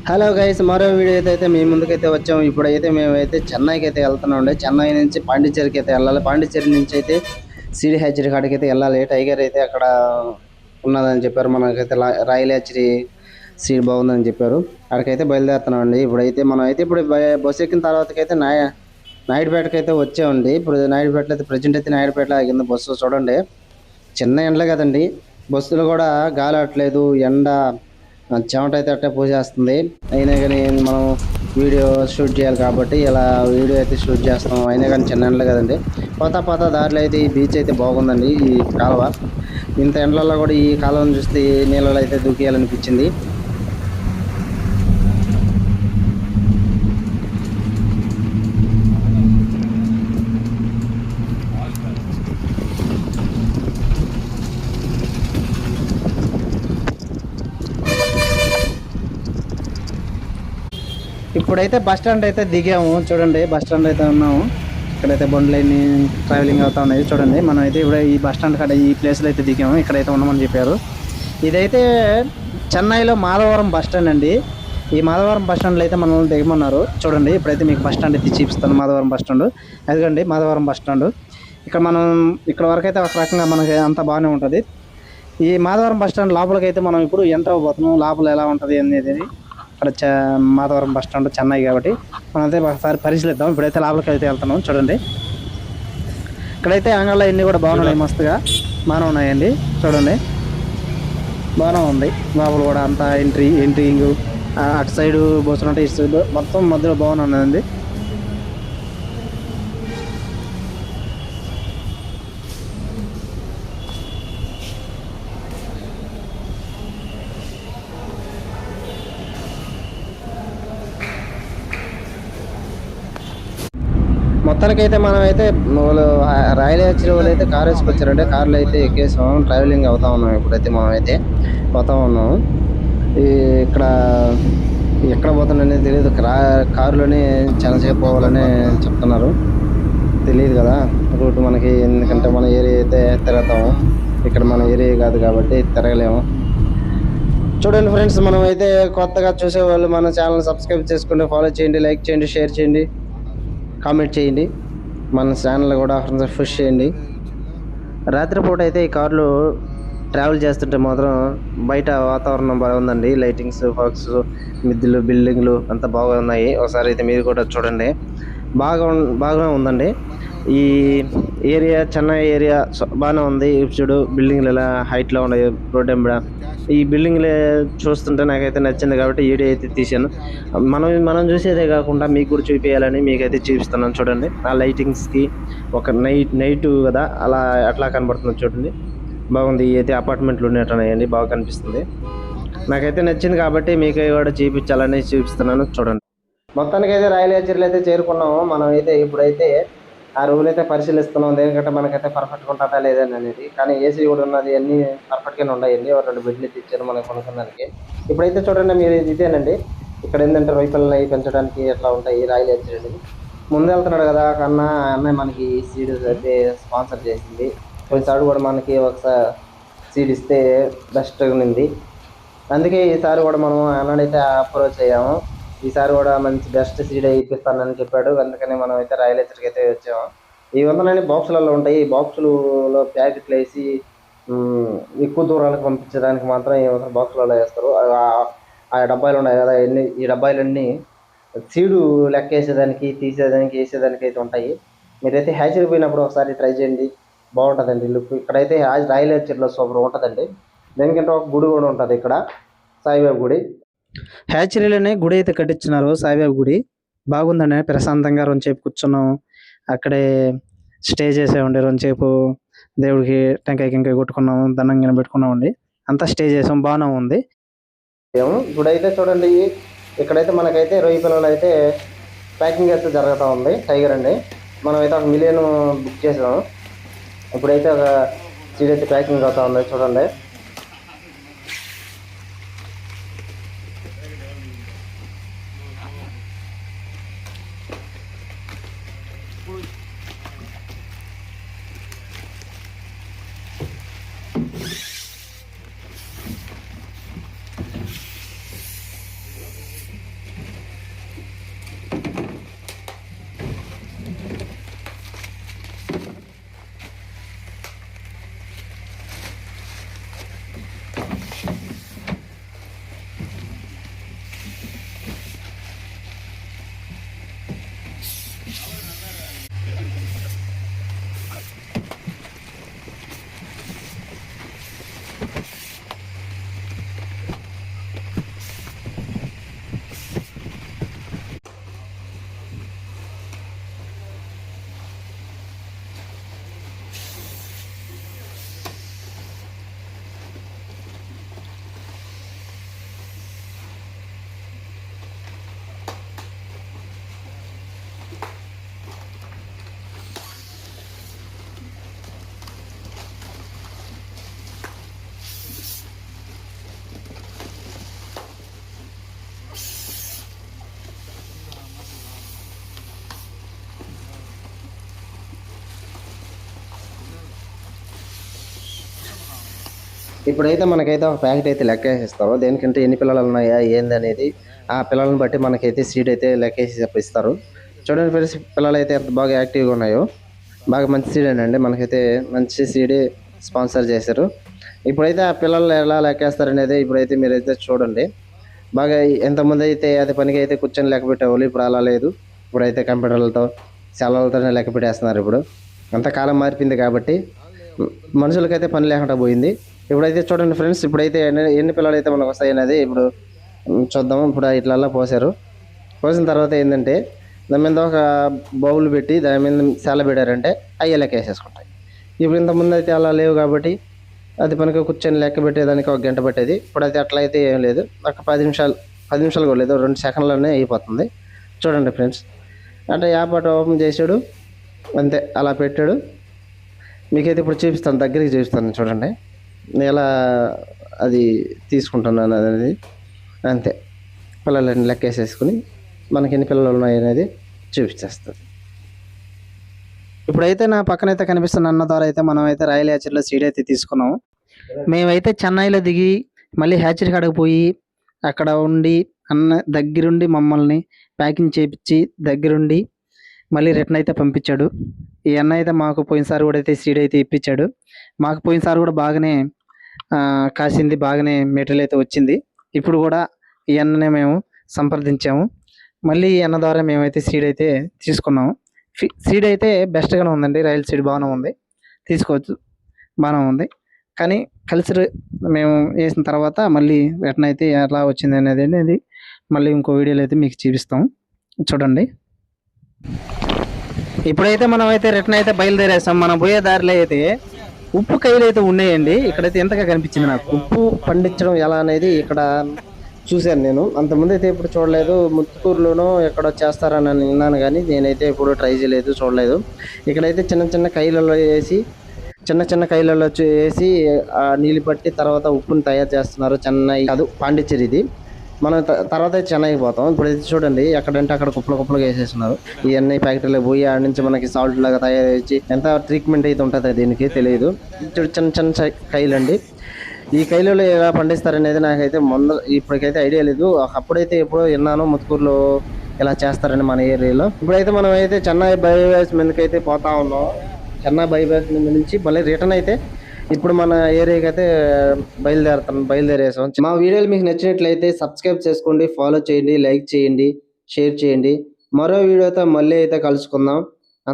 Hello guys, మరో video అయితే మీ ముందుకైతే వచ్చాము. ఇప్పుడైతే మేమైతే చెన్నైకి అయితే వెళ్తున్నాం అండి. చెన్నై నుంచి పాండిచ్చేరికి అయితే వెళ్ళాలి. పాండిచ్చేరి నుంచి అయితే సిడి హ్యాచరీ కాడికి అయితే వెళ్ళాలి. టైగర్ అయితే అక్కడ ఉన్నదని చెప్పారు. మనకైతే రాయల్ హ్యాచరీ సీడ్ బాగుందని చెప్పారు. అక్కడికైతే బయలుదేరుతున్నాం అండి. ఇప్పుడు బస్సు ఎక్కిన తర్వాతకైతే నాయుడుపేటకి అయితే వచ్చామండి. ఇప్పుడు నాయుడుపేటలో అయితే ప్రజెంట్ అయితే నాయుడుపేటలో ఆగింది బస్సు. చూడండి, చిన్న ఎండలే కదండి, బస్సులు కూడా గాలి అట్లేదు, ఎండ చెమట అయితే అట్టే పోసేస్తుంది. అయినా కానీ మనం వీడియో షూట్ చేయాలి కాబట్టి ఇలా వీడియో అయితే షూట్ చేస్తాం. అయినా కానీ చిన్న ఎండలే కదండి. పోతా దారిలో అయితే ఈ బీచ్ అయితే బాగుందండి. ఈ కాలువ ఇంత ఎండలలో కూడా ఈ కాలువను చూస్తే నీళ్ళలో అయితే దూకేయాలనిపించింది. ఇప్పుడైతే బస్ స్టాండ్ అయితే దిగాము. చూడండి, బస్ స్టాండ్ అయితే ఉన్నాము. ఇక్కడైతే బండ్లన్నీ ట్రావెలింగ్ అవుతా ఉన్నాయి. చూడండి, మనం అయితే ఇప్పుడు ఈ బస్ స్టాండ్ కాడ ఈ ప్లేస్లో అయితే దిగాము. ఇక్కడైతే ఉన్నామని చెప్పారు. ఇదైతే చెన్నైలో మాధవరం బస్ స్టాండ్ అండి. ఈ మాధవరం బస్ స్టాండ్లో అయితే మనల్ని దిగమన్నారు. చూడండి, ఇప్పుడైతే మీకు బస్ స్టాండ్ అయితే చూపిస్తాను. మాధవరం బస్ స్టాండ్ అదిగండి, మాధవరం బస్ స్టాండ్. ఇక్కడ వరకు అయితే ఒక రకంగా మనకి అంతా బాగానే ఉంటుంది. ఈ మాధవరం బస్ స్టాండ్ లోపలికైతే మనం ఇప్పుడు ఎంటర్ అవ్వబోతున్నాం. లోపల ఎలా ఉంటుంది అనేది అక్కడ మాధవరం బస్ స్టాండ్ చెన్నై కాబట్టి మనం అయితే ఒకసారి పరిశీలిద్దాం. ఇప్పుడైతే లోపలికి అయితే వెళ్తున్నాం. చూడండి, ఇక్కడైతే అంగళ్ళు అన్నీ కూడా బాగున్నాయి, మస్తుగా బాగానే ఉన్నాయండి. చూడండి, బాగానే ఉంది. లోపల కూడా అంతా ఎంట్రింగ్ అటు సైడు బస్సులు ఇటు సైడ్ మొత్తం మధ్యలో బాగానే ఉన్నదండి. మొత్తానికైతే మనం అయితే రాయల్ హ్యాచరీ వాళ్ళు అయితే కార్ వేసుకొచ్చారంటే కార్లో అయితే ఎక్కేసాం. ట్రావెలింగ్ అవుతా ఉన్నాం. ఇప్పుడైతే మనం అయితే పోతా ఉన్నాం. ఇక్కడ ఎక్కడ పోతాననేది తెలియదు. కారులోనే చాలాసేపు పోవాలని చెప్తున్నారు. తెలియదు కదా రూట్ మనకి, ఎందుకంటే మన ఏరియా అయితే తిరుగుతాము. ఇక్కడ మన ఏరియా కాదు కాబట్టి తిరగలేము. చూడండి ఫ్రెండ్స్, మనం అయితే కొత్తగా చూసేవాళ్ళు మన ఛానల్ సబ్స్క్రైబ్ చేసుకుంటే ఫాలో చేయండి, లైక్ చేయండి, షేర్ చేయండి, కామెంట్ చేయండి. మన ఛానల్ కూడా పుష్ చేయండి. రాత్రిపూట అయితే ఈ కార్లో ట్రావెల్ చేస్తుంటే మాత్రం బయట వాతావరణం బాగుందండి. లైటింగ్స్, ఫాక్స్, మిద్దెలు, బిల్డింగ్లు అంతా బాగున్నాయి. ఒకసారి అయితే మీరు కూడా చూడండి. బాగా ఉందండి ఈ ఏరియా. చెన్నై ఏరియా బాగానే ఉంది. చూడు, బిల్డింగ్లు ఎలా హైట్లో ఉన్నాయి. రోడ్ ఎంబడ ఈ బిల్డింగ్లే చూస్తుంటే నాకైతే నచ్చింది కాబట్టి వీడియో అయితే తీసాను. మనం చూసేదే కాకుండా మీకు కూడా చూపించాలని మీకైతే చూపిస్తున్నాను. చూడండి, ఆ లైటింగ్స్కి ఒక నైట్ కదా అట్లా కనబడుతుంది. చూడండి, బాగుంది. అయితే అపార్ట్మెంట్లు ఉన్నట్టున్నాయండి, బాగా కనిపిస్తుంది. నాకైతే నచ్చింది కాబట్టి మీకు కూడా చూపించాలని చూపిస్తున్నాను. చూడండి, మొత్తానికి అయితే రాయల్ హ్యాచరీలో అయితే చేరుకున్నాము. మనం అయితే ఇప్పుడైతే ఆ రూమ్ అయితే పరిశీలిస్తున్నాం. ఎందుకంటే మనకైతే పర్ఫెక్ట్గా ఉంటుందా లేదని అనేది. కానీ ఏసీ కూడా ఉన్నది, అన్నీ పర్ఫెక్ట్గానే ఉన్నాయండి. 2 బెడ్లు ఇచ్చారు మనకు కొనుక్కోడానికి. ఇప్పుడైతే చూడండి, మీరు ఇదేనండి. ఇక్కడ ఏంటంటే రొయ్యలని పెంచడానికి ఎట్లా ఉంటాయి రాయల్ హ్యాచరీ. ముందు వెళ్తున్నాడు కదా కన్నా అమ్మాయి మనకి సీడ్ అయితే స్పాన్సర్ చేసింది. కొన్నిసార్లు కూడా మనకి ఒకసారి సీడ్ ఇస్తే బెస్ట్ ఉంది. అందుకే ఈసారి కూడా మనం అన్నడైతే అప్రోచ్ అయ్యాము. ఈసారి కూడా మంచి బెస్ట్ సీడ్ ఇప్పిస్తానని చెప్పాడు. అందుకని మనం అయితే రాయల్ హ్యాచరీకి అయితే వచ్చాము. ఈ వందలన్నీ బాక్సులలో ఉంటాయి. ఈ బాక్సులలో ప్యాకెట్లు వేసి ఎక్కువ దూరాలకు పంపించడానికి మాత్రం ఈ బాక్సులలో వేస్తారు. ఆ డబ్బాలు ఉన్నాయి కదా, ఈ డబ్బాలన్నీ సీడు లెక్క వేసేదానికి, తీసేదానికి, వేసేదానికి అయితే ఉంటాయి. మీరైతే హ్యాచరీ పోయినప్పుడు ఒకసారి ట్రై చేయండి, బాగుంటుందండి లుక్. ఇక్కడైతే రాయల్ హ్యాచరీలో సూపర్ ఉంటుందండి. దేనికంటే ఒక గుడి కూడా ఉంటుంది ఇక్కడ, సాయిబాబా గుడి. హ్యాచరీలోనే గుడి అయితే కట్టించినారు, సాయిబాబా గుడి. బాగుందండి, ప్రశాంతంగా రెండుసేపు కూర్చున్నాం. అక్కడే స్టే చేసామండి. రెండుసేపు దేవుడికి టెంకాయ కొట్టుకున్నాము, దండం పెట్టుకున్నామండి. అంతా స్టే చేసాం, బాగానే ఉంది. ఇప్పుడైతే చూడండి, ఇక్కడైతే మనకైతే రొయ్య పిల్లలు అయితే ప్యాకింగ్ అయితే జరుగుతూ ఉంది. టైగర్ అండి, మనమైతే 1 మిలియన్ బుక్ చేసాము. ఇప్పుడైతే ఒక సీడ్ అయితే ప్యాకింగ్ అవుతా ఉంది. చూడండి, ఇప్పుడైతే మనకైతే ఒక ప్యాకెట్ అయితే లెక్కేసిస్తారు. దేనికంటే ఎన్ని పిల్లలు ఉన్నాయా ఏంది అనేది ఆ పిల్లల్ని బట్టి మనకైతే సీడ్ అయితే లెక్కేసి ఇస్తారు. చూడండి ఫ్రెండ్స్, పిల్లలు అయితే ఎంత బాగా యాక్టివ్గా ఉన్నాయో. బాగా మంచి సీడేనండి, మనకైతే మంచి సీడే స్పాన్సర్ చేశారు. ఇప్పుడైతే ఆ పిల్లలు ఎలా లెక్కేస్తారనేది ఇప్పుడైతే మీరైతే చూడండి. బాగా ఎంతమంది అయితే అది పనికి అయితే కూర్చొని లెక్క పెట్టేవాళ్ళు, ఇప్పుడు అలా లేదు. ఇప్పుడైతే కంప్యూటర్లతో సెలవులతోనే లెక్క పెట్టేస్తున్నారు. ఇప్పుడు అంత కాలం మారిపోయింది కాబట్టి మనుషులకైతే పని లేకుండా పోయింది. ఇప్పుడైతే చూడండి ఫ్రెండ్స్, ఇప్పుడైతే ఎన్ని పిల్లలు అయితే మనకు వస్తాయి అనేది ఇప్పుడు చూద్దాం. ఇప్పుడు ఇట్లా పోసారు. పోసిన తర్వాత ఏంటంటే దాని మీద ఒక బౌల్ పెట్టి దాని మీద సెల పెట్టారంటే అవి లెక్క వేసేసుకుంటాయి. ఇప్పుడు ఇంతకుముందు అయితే అలా లేవు కాబట్టి అది పనికి కూర్చొని లెక్క పెట్టేదానికి ఒక గంట పట్టేది. ఇప్పుడు అయితే అట్లా అయితే ఏం లేదు, ఒక 10 నిమిషాలు కూడా లేదు, 2 సెకండ్లోనే అయిపోతుంది. చూడండి ఫ్రెండ్స్, అంటే యాప్ అటు ఓపెన్ చేశాడు, అంతే అలా పెట్టాడు. మీకైతే ఇప్పుడు చూపిస్తాను, దగ్గరికి చూపిస్తాను చూడండి నేను ఎలా అది తీసుకుంటున్నాను అనేది. అంతే పిల్లలని లెక్క వేసేసుకుని మనకి ఎన్ని పిల్లలు ఉన్నాయి అనేది చూపించేస్తుంది. ఇప్పుడైతే నా పక్కనైతే కనిపిస్తున్న అన్న ద్వారా అయితే మనం అయితే రాయల్ హ్యాచరీలో సీడ్ అయితే తీసుకున్నాము. మేమైతే చెన్నైలో దిగి మళ్ళీ హ్యాచరీ కాడకు పోయి అక్కడ ఉండి అన్న దగ్గరుండి మమ్మల్ని ప్యాకింగ్ చేయించి దగ్గరుండి మళ్ళీ రిటర్న్ అయితే పంపించాడు. ఈ అన్న అయితే మాకు పోయినసారి కూడా అయితే సీడ్ అయితే ఇప్పించాడు. మాకు పోయినసారి కూడా బాగానే కాసింది, బాగానే మెటీరియల్ అయితే వచ్చింది. ఇప్పుడు కూడా ఈ అన్ననే మేము సంప్రదించాము. మళ్ళీ ఈ అన్న ద్వారా మేమైతే సీడ్ అయితే తీసుకున్నాము. సీడ్ అయితే బెస్ట్గానే ఉందండి, రైల్ సీడ్ బాగానే ఉంది, తీసుకోవచ్చు, బాగానే ఉంది. కానీ కల్చర్ మేము వేసిన తర్వాత మళ్ళీ రిటర్న్ అయితే ఎలా వచ్చింది అనేది మళ్ళీ ఇంకో వీడియోలో అయితే మీకు చూపిస్తాం, చూడండి. ఇప్పుడైతే మనం అయితే రిటర్న్ అయితే బయలుదేరేస్తాం. మనం పోయే దారిలో అయితే ఉప్పు కాయలు అయితే ఉన్నాయండి. ఇక్కడైతే ఎంతగా కనిపించింది నాకు ఉప్పు పండించడం ఎలా అనేది ఇక్కడ చూశాను నేను. అంతకుముందు అయితే ఇప్పుడు చూడలేదు. ముత్తుకూరులోనో ఎక్కడో చేస్తారని విన్నాను, కానీ నేనైతే ఇప్పుడు ట్రై చేయలేదు, చూడలేదు. ఇక్కడైతే చిన్న చిన్న కైలలో వేసి నీళ్ళు పట్టి తర్వాత ఉప్పుని తయారు చేస్తున్నారు. చెన్నై కాదు, పాండిచ్చేరి ఇది. మనం తర్వాత అయితే చెన్నైకి పోతాం. ఇప్పుడైతే చూడండి, ఎక్కడంటే అక్కడ కుప్పలుగా వేసేస్తున్నారు. ఇవన్నీ ఫ్యాక్టరీలో పోయి ఆడ నుంచి మనకి సాల్ట్ లాగా తయారు చేసి ఎంత ట్రీట్మెంట్ అయితే ఉంటుందో దీనికి తెలియదు. చిన్న చిన్న కైలండి. ఈ కైలలో ఎలా పండిస్తారనేది నాకైతే ఇప్పటికైతే ఐడియా లేదు. అప్పుడైతే ఎప్పుడో విన్నాను ముత్తుకూరులో ఇలా చేస్తారని మన ఏరియాలో. ఇప్పుడైతే మనం అయితే చెన్నై బయోగ్యాస్ మీదకి అయితే పోతా ఉన్నాం. చెన్నై బయోగ్యాస్ మీద నుంచి మళ్ళీ రిటర్న్ అయితే ఇప్పుడు మన ఏరియాకి అయితే బయలుదేరేసాం. మా వీడియోలు మీకు నచ్చినట్లయితే సబ్స్క్రైబ్ చేసుకోండి, ఫాలో చేయండి, లైక్ చేయండి, షేర్ చేయండి. మరో వీడియోతో మళ్ళీ అయితే కలుసుకుందాం.